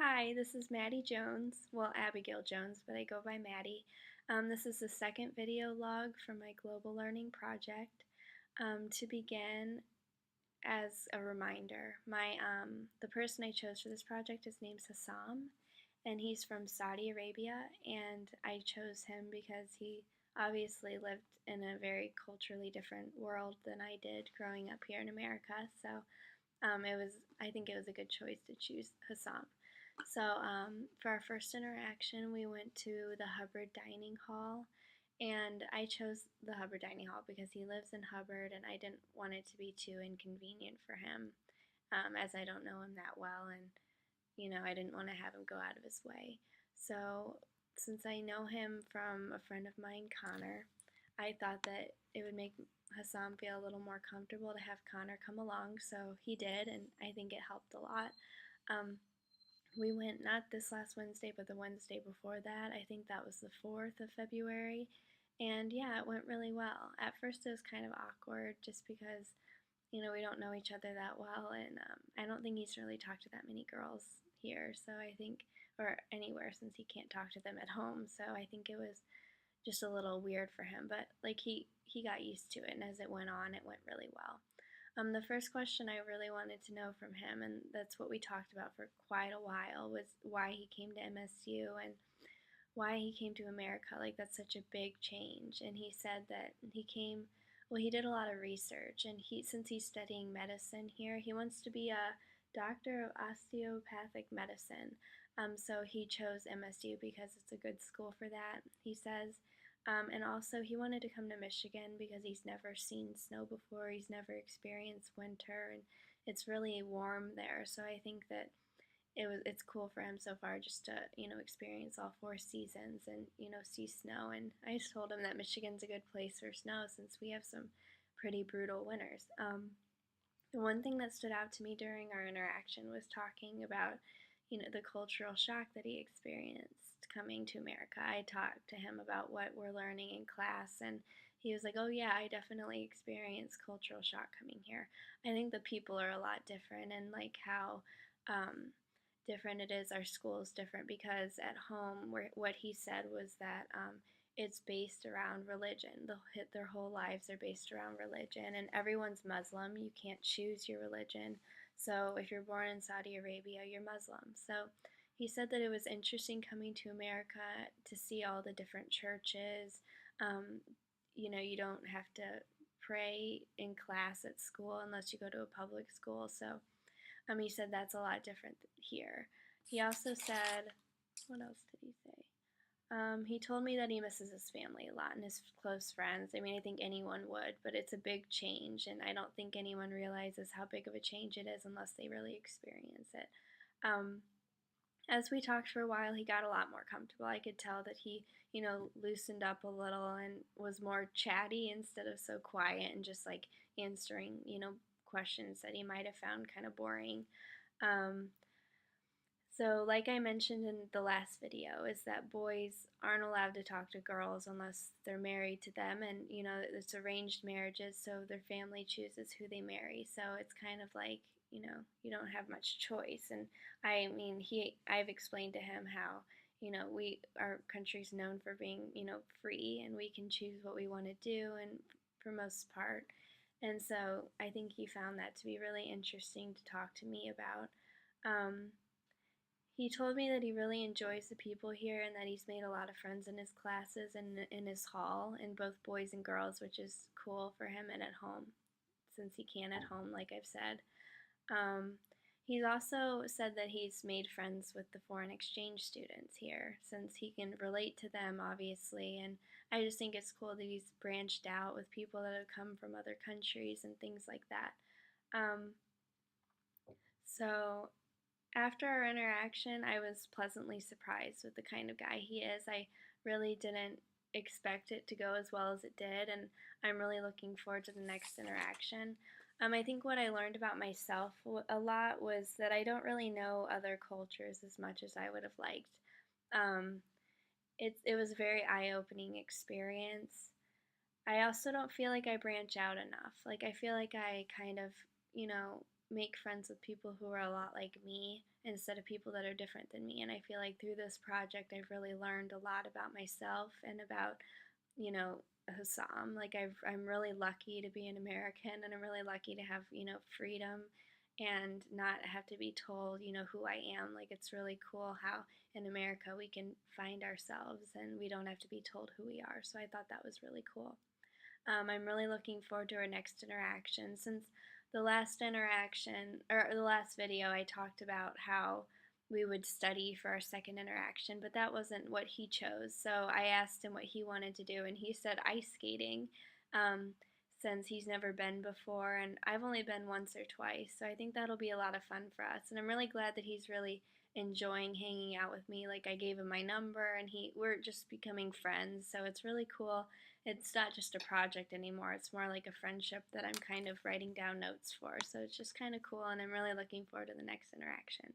Hi, this is Maddie Jones. Well, Abigail Jones, but I go by Maddie. This is the second video log for my global learning project. To begin, as a reminder, the person I chose for this project is named Hassam, and he's from Saudi Arabia, and I chose him because he obviously lived in a very culturally different world than I did growing up here in America. So I think it was a good choice to choose Hassam. So for our first interaction, we went to the Hubbard Dining Hall, and I chose the Hubbard Dining Hall because he lives in Hubbard, and I didn't want it to be too inconvenient for him, as I don't know him that well, and I didn't want to have him go out of his way. So since I know him from a friend of mine, Connor, I thought that it would make Hassam feel a little more comfortable to have Connor come along, so he did, and I think it helped a lot. Um, we went not this last Wednesday, but the Wednesday before that. I think that was the 4th of February. And yeah, it went really well. At first, it was kind of awkward just because, we don't know each other that well. And I don't think he's really talked to that many girls here. So I think, or anywhere since he can't talk to them at home. So I think it was just a little weird for him. But like he got used to it. And as it went on, it went really well. The first question I really wanted to know from him, and that's what we talked about for quite a while, was why he came to MSU and why he came to America. Like, that's such a big change. And he said that he did a lot of research, and since he's studying medicine here, he wants to be a doctor of osteopathic medicine. So he chose MSU because it's a good school for that, he says. And also, he wanted to come to Michigan because he's never seen snow before. He's never experienced winter, and it's really warm there. So I think that it's cool for him so far just to experience all four seasons and see snow. And I just told him that Michigan's a good place for snow since we have some pretty brutal winters. The one thing that stood out to me during our interaction was talking about the cultural shock that he experienced coming to America. I talked to him about what we're learning in class, and he was like, oh yeah, I definitely experienced cultural shock coming here. I think the people are a lot different, and like how different it is. Our school is different because at home, what he said was that it's based around religion. Their whole lives are based around religion, and everyone's Muslim. You can't choose your religion. So if you're born in Saudi Arabia, you're Muslim. So he said that it was interesting coming to America to see all the different churches. You don't have to pray in class at school unless you go to a public school. So he said that's a lot different here. He also said, what else did he say? He told me that he misses his family a lot and his close friends. I mean, I think anyone would, but it's a big change, and I don't think anyone realizes how big of a change it is unless they really experience it. As we talked for a while, he got a lot more comfortable. I could tell that he, loosened up a little and was more chatty instead of so quiet and just like answering, questions that he might have found kind of boring. Um, so, like I mentioned in the last video, is that boys aren't allowed to talk to girls unless they're married to them, and it's arranged marriages, so their family chooses who they marry. So it's kind of like you don't have much choice. And I mean, I've explained to him how our country's known for being free, and we can choose what we want to do, and for most part. And so I think he found that to be really interesting to talk to me about. He told me that he really enjoys the people here and that he's made a lot of friends in his classes and in his hall, in both boys and girls, which is cool for him and at home, since he can at home, like I've said. Um, he's also said that he's made friends with the foreign exchange students here, since he can relate to them, obviously. And I just think it's cool that he's branched out with people that have come from other countries and things like that. Um, so after our interaction, I was pleasantly surprised with the kind of guy he is. I really didn't expect it to go as well as it did, and I'm really looking forward to the next interaction. I think what I learned about myself a lot was that I don't really know other cultures as much as I would have liked. Um, it was a very eye-opening experience. I also don't feel like I branch out enough. Like, I feel like I kind of, make friends with people who are a lot like me instead of people that are different than me. And I feel like through this project, I've really learned a lot about myself and about, you know, Hussam. Like I'm really lucky to be an American, and I'm really lucky to have, freedom and not have to be told, who I am. Like it's really cool how in America we can find ourselves and we don't have to be told who we are. So I thought that was really cool. I'm really looking forward to our next interaction. Since the last interaction, or the last video, I talked about how we would study for our second interaction, but that wasn't what he chose. So I asked him what he wanted to do, and he said ice skating, um, since he's never been before, and I've only been once or twice. So I think that'll be a lot of fun for us, and I'm really glad that he's really enjoying hanging out with me. Like I gave him my number, and we're just becoming friends. So it's really cool. It's not just a project anymore. It's more like a friendship that I'm kind of writing down notes for. So it's just kind of cool, and I'm really looking forward to the next interaction.